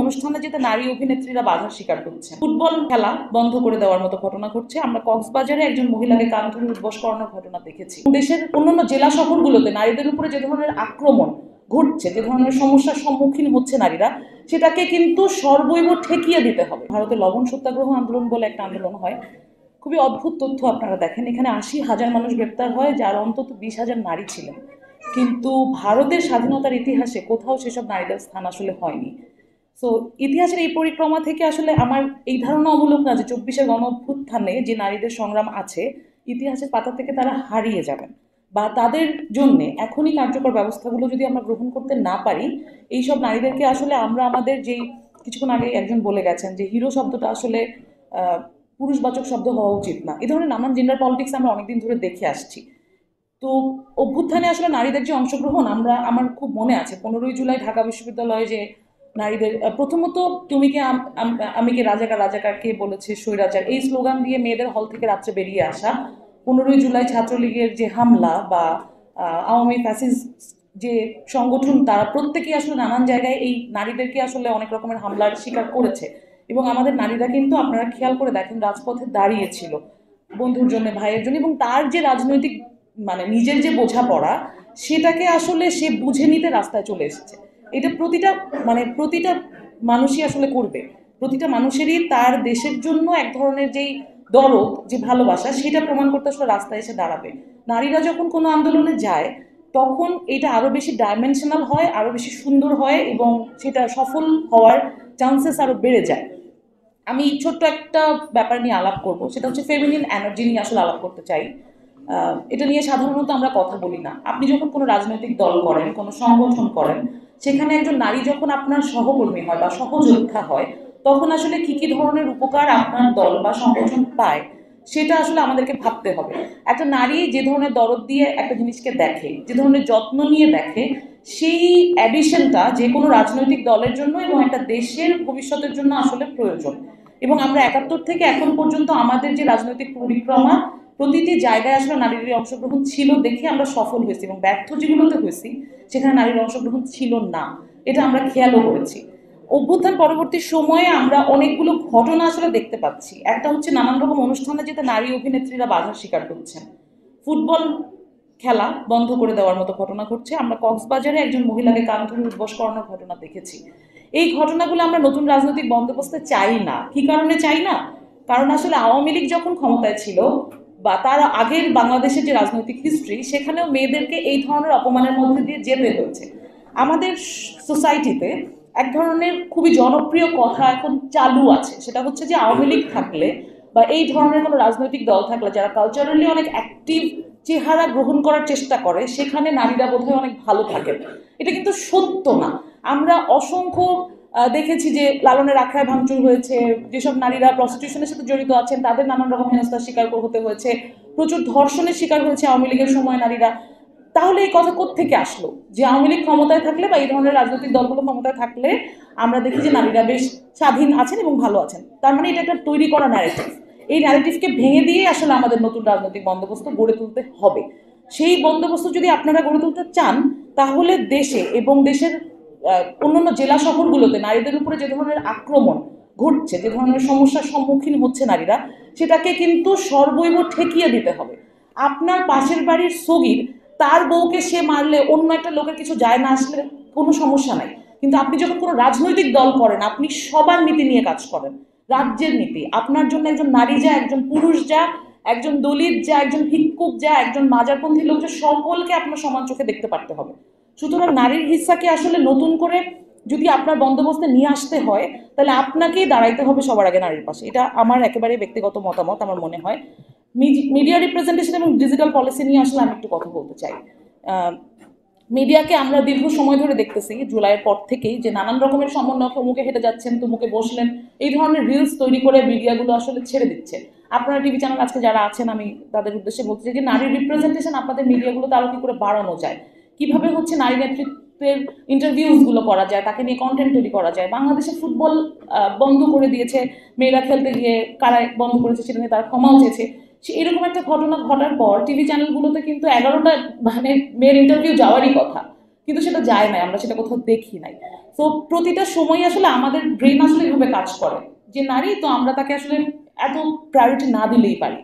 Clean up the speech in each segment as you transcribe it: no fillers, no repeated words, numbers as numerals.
অনুষ্ঠানে যেতে নারী অভিনেত্রীরা বাধার শিকার হচ্ছেন। ফুটবল খেলা বন্ধ করে দেওয়ার মতো ঘটনা ঘটছে। আমরা কক্সবাজারে একজন মহিলাকে কান ধরে উঠবস করানোর ঘটনা দেখেছি। দেশের অন্যান্য জেলা শহরগুলোতে নারীদের উপরে যে ধরনের আক্রমণ ঘটছে, যে ধরনের সমস্যার সম্মুখীন হচ্ছে নারীরা, সেটাকে কিন্তু সর্বৈব ঠেকিয়ে দিতে হবে। ভারতে লবণ সত্যাগ্রহ আন্দোলন বলে একটা আন্দোলন হয়। খুবই অদ্ভুত তথ্য আপনারা দেখেন, এখানে ৮০,০০০ মানুষ গ্রেপ্তার হয়, যার অন্তত ২০,০০০ নারী ছিলেন। কিন্তু ভারতের স্বাধীনতার ইতিহাসে কোথাও সেসব নারীদের স্থান আসলে হয়নি। সো ইতিহাসের এই পরিক্রমা থেকে আসলে আমার এই ধারণা অমূলক না যে ২৪-এর গণ অভ্যুত্থানে যে নারীদের সংগ্রাম আছে, ইতিহাসের পাতা থেকে তারা হারিয়ে যাবেন, বা তাদের জন্য এখনই কার্যকর ব্যবস্থাগুলো যদি আমরা গ্রহণ করতে না পারি, এইসব নারীদেরকে আসলে আমরা আমাদের যেই কিছুক্ষণ আগে একজন বলে গেছেন যে হিরো শব্দটা আসলে পুরুষবাচক শব্দ হওয়া উচিত না, এই ধরনের নানান জেন্ডার পলিটিক্স আমরা অনেকদিন ধরে দেখে আসছি। তো অভ্যুত্থানে আসলে নারীদের যে অংশগ্রহণ, আমার খুব মনে আছে 15ই জুলাই ঢাকা বিশ্ববিদ্যালয়ে যে নারীদের প্রথমত তুমি কে আমি কে রাজাকার, রাজাকার কে বলেছে স্বৈরাচার, এই স্লোগান দিয়ে মেয়েদের হল থেকে রাত্রে বেরিয়ে আসা, 15ই জুলাই ছাত্রলীগের যে হামলা বা আওয়ামী ফ্যাসিস্ট যে সংগঠন, তারা প্রত্যেকেই আসলে নানান জায়গায় এই নারীদেরকে আসলে অনেক রকমের হামলার শিকার করেছে। এবং আমাদের নারীরা কিন্তু আপনারা খেয়াল করে দেখেন রাজপথে দাঁড়িয়েছিল বন্ধুর জন্য, ভাইয়ের জন্য, এবং তার যে রাজনৈতিক মানে নিজের যে বোঝাপড়া, সেটাকে আসলে সে বুঝে নিতে রাস্তায় চলে এসেছে। এটা প্রতিটা মানুষই আসলে করবে। প্রতিটা মানুষেরই তার দেশের জন্য এক ধরনের যেই দরদ, যে ভালোবাসা, সেটা প্রমাণ করতে আসলে রাস্তায় এসে দাঁড়াবে। নারীরা যখন কোনো আন্দোলনে যায়, তখন এটা আরো বেশি ডাইমেনশনাল হয়, আরো বেশি সুন্দর হয়, এবং সেটা সফল হওয়ার চান্সেস আরো বেড়ে যায়। আমি ছোট্ট একটা ব্যাপার নিয়ে আলাপ করব, সেটা হচ্ছে ফেমিনিন এনার্জি নিয়ে আসলে আলাপ করতে চাই। এটা নিয়ে সাধারণত আমরা কথা বলি না। আপনি যখন কোনো রাজনৈতিক দল করেন, কোনো সংগঠন করেন, সেখানে একজন নারী যখন আপনার সহকর্মী হয় বা সহযোদ্ধা হয়, তখন আসলে কি কি ধরনের উপকার আপনার দল বা সংগঠন পায়, সেটা আসলে আমাদেরকে ভাবতে হবে। একটা নারী যে ধরনের দরদ দিয়ে একটা জিনিসকে দেখে, যে ধরনের যত্ন নিয়ে দেখে, সেই অ্যাডিশনটা যে কোনো রাজনৈতিক দলের জন্য এবং একটা দেশের ভবিষ্যতের জন্য আসলে প্রয়োজন। এবং আমরা ৭১ থেকে এখন পর্যন্ত আমাদের যে রাজনৈতিক পরিক্রমা, প্রতিটি জায়গায় আসলে নারীদের অংশগ্রহণ ছিল দেখে আমরা সফল হয়েছি, এবং ব্যর্থ যেগুলোতে হয়েছি সেখানে নারীর অংশগ্রহণ ছিল না, এটা আমরা খেয়ালও করেছি। অভ্যুত্থান পরবর্তী সময়ে আমরা অনেকগুলো ঘটনা আসলে দেখতে পাচ্ছি। একটা হচ্ছে নানান রকম অনুষ্ঠানে যেতে নারী অভিনেত্রীরা বাধার শিকার করছেন। ফুটবল খেলা বন্ধ করে দেওয়ার মতো ঘটনা ঘটছে। আমরা কক্সবাজারে একজন মহিলাকে কান ধরে উঠবস করানোর ঘটনা দেখেছি। এই ঘটনাগুলো আমরা নতুন রাজনৈতিক বন্দোবস্তে চাই না। কি কারণে চাই না? কারণ আসলে আওয়ামী লীগ যখন ক্ষমতায় ছিল, বা তার আগের বাংলাদেশের যে রাজনৈতিক হিস্ট্রি, সেখানেও মেয়েদেরকে এই ধরনের অপমানের মধ্যে দিয়ে যেতে হয়েছে। আমাদের সোসাইটিতে এক ধরনের খুবই জনপ্রিয় কথা এখন চালু আছে, সেটা হচ্ছে যে আওয়ামী লীগ থাকলে বা এই ধরনের কোনো রাজনৈতিক দল থাকলে, যারা কালচারালি অনেক অ্যাক্টিভ চেহারা গ্রহণ করার চেষ্টা করে, সেখানে নারীরা বোধহয় অনেক ভালো থাকে। এটা কিন্তু সত্য না। আমরা অসংখ্য দেখেছি যে লালনের আখড়ায় ভাঙচুর হয়েছে, যেসব নারীরা প্রস্টিটিউশনের সাথে জড়িত আছেন তাদের নানান রকম হেনস্থার শিকার হতে হয়েছে, প্রচুর ধর্ষণের শিকার হয়েছে আওয়ামী লীগের সময় নারীরা। তাহলে এই কথা কোত্থেকে আসলো যে আওয়ামী লীগ ক্ষমতায় থাকলে বা এই ধরনের রাজনৈতিক দলগুলো ক্ষমতায় থাকলে আমরা দেখি যে নারীরা বেশ স্বাধীন আছেন এবং ভালো আছেন? তার মানে এটা একটা তৈরি করা ন্যারেটিভ। এই ন্যারেটিভকে ভেঙে দিয়ে আসলে আমাদের নতুন রাজনৈতিক বন্দোবস্ত গড়ে তুলতে হবে। সেই বন্দোবস্ত যদি আপনারা গড়ে তুলতে চান, তাহলে দেশে এবং দেশের অন্যান্য জেলা শহরগুলোতে নারীদের উপরে যে ধরনের আক্রমণ ঘটছে, যে ধরনের সমস্যার সম্মুখীন হচ্ছে নারীরা, সেটাকে কিন্তু সর্বৈব ঠেকিয়ে দিতে হবে। আপনার পাশের বাড়ির সগীর, তার বউকে সে মারলে অন্য একটা লোকের কিছু যায় না আসলে কোনো সমস্যা নাই। কিন্তু আপনি যখন কোনো রাজনৈতিক দল করেন, আপনি সবার নীতি নিয়ে কাজ করেন, রাজ্যের নীতি। আপনার জন্য একজন নারী যা, একজন পুরুষ যা, একজন দলিত যা, একজন ভিক্ষুক যা, একজন মাজারপন্থী লোক যা, সকলকে আপনার সমান চোখে দেখতে পারতে হবে। সুতরাং নারীর হিস্সাকে আসলে নতুন করে যদি আপনার বন্দোবস্তে নিয়ে আসতে হয়, তাহলে আপনাকেই দাঁড়াইতে হবে সবার আগে নারীর পাশে। এটা আমার একেবারে ব্যক্তিগত মতামত। আমার মনে হয় মিডিয়া রিপ্রেজেন্টেশন এবং ডিজিটাল পলিসি নিয়ে আসলে আমি একটু কথা বলতে চাই। মিডিয়াকে আমরা দীর্ঘ সময় ধরে দেখতেছি জুলাইয়ের পর থেকেই যে নানান রকমের সমন্বয়, অমুকে হেঁটে যাচ্ছেন, তুমুকে বসলেন, এই ধরনের রিলস তৈরি করে মিডিয়াগুলো আসলে ছেড়ে দিচ্ছে। আপনারা টিভি চ্যানেল আজকে যারা আছেন, আমি তাদের উদ্দেশ্যে বলতে চাই যে নারীর রিপ্রেজেন্টেশন আপনাদের মিডিয়াগুলোতে আরো কি করে বাড়ানো যায়, কিভাবে হচ্ছে নারী নেতৃত্বের ইন্টারভিউজ গুলো করা যায়, তাকে নিয়ে কন্টেন্ট তৈরি করা যায়। বাংলাদেশে ফুটবল বন্ধ করে দিয়েছে, মেয়েরা খেলতে গিয়ে কারায় বন্ধ করেছে, সেটা নিয়ে তারা ক্ষমাও চেয়েছে। এরকম একটা ঘটনা ঘটার পর টিভি চ্যানেলগুলোতে কিন্তু 11টা মেয়ের ইন্টারভিউ যাওয়ারই কথা, কিন্তু সেটা যায় নাই, আমরা সেটা কোথাও দেখি নাই। তো প্রতিটা সময় আসলে আমাদের ব্রেন আসলে এভাবে কাজ করে যে নারী তো আমরা তাকে আসলে এত প্রায়োরিটি না দিলেই পারি।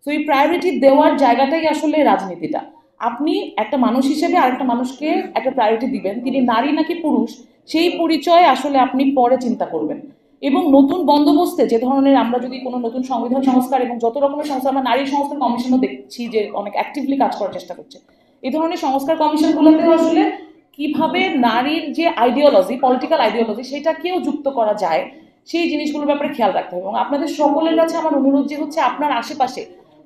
তো এই প্রায়োরিটি দেওয়ার জায়গাটাই আসলে রাজনীতিটা। আপনি একটা মানুষ হিসেবে আরেকটা মানুষকে একটা প্রায়োরিটি দিবেন, তিনি নারী নাকি পুরুষ সেই পরিচয় আসলে আপনি পরে চিন্তা করবেন। এবং নতুন বন্দোবস্তে যে ধরনের আমরা যদি কোনো নতুন সংবিধান সংস্কার এবং যত রকমের সংস্কার, আমরা নারী সংস্কার কমিশনও দেখছি যে অনেক অ্যাক্টিভলি কাজ করার চেষ্টা করছে। এই ধরনের সংস্কার কমিশনগুলোতে আসলে কিভাবে নারীর যে আইডিওলজি, পলিটিক্যাল আইডিওলজি, সেটাকেও যুক্ত করা যায় সেই জিনিসগুলোর ব্যাপারে খেয়াল রাখতে হবে। এবং আপনাদের সকলের কাছে আমার অনুরোধ যে হচ্ছে আপনার আশেপাশে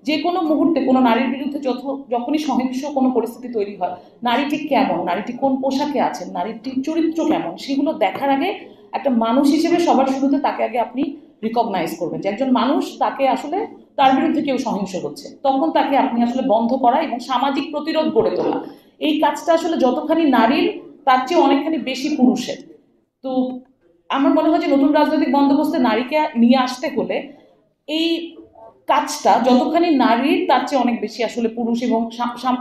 যে কোনো মুহূর্তে কোনো নারীর বিরুদ্ধে যখনই সহিংস কোনো পরিস্থিতি তৈরি হয়, নারীটি কেমন, নারীটি কোন পোশাকে আছেন, নারীটির চরিত্র কেমন, সেগুলো দেখার আগে একটা মানুষ হিসেবে সবার শুরুতে তাকে আগে আপনি রিকগনাইজ করবেন যে একজন মানুষ, তাকে আসলে তার বিরুদ্ধে কেউ সহিংস হচ্ছে, তখন তাকে আপনি আসলে বন্ধ করা এবং সামাজিক প্রতিরোধ গড়ে তোলা, এই কাজটা আসলে যতখানি নারীর তার চেয়ে অনেকখানি বেশি পুরুষের। তো আমার মনে হয় যে নতুন রাজনৈতিক বন্দোবস্তে নারীকে নিয়ে আসতে হলে এই কাজটা যতখানি নারীর তার চেয়ে অনেক বেশি আসলে পুরুষ এবং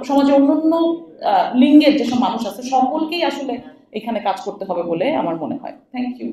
সমাজে অন্যান্য লিঙ্গের যেসব মানুষ আছে সকলকেই আসলে এখানে কাজ করতে হবে বলে আমার মনে হয়। Thank you.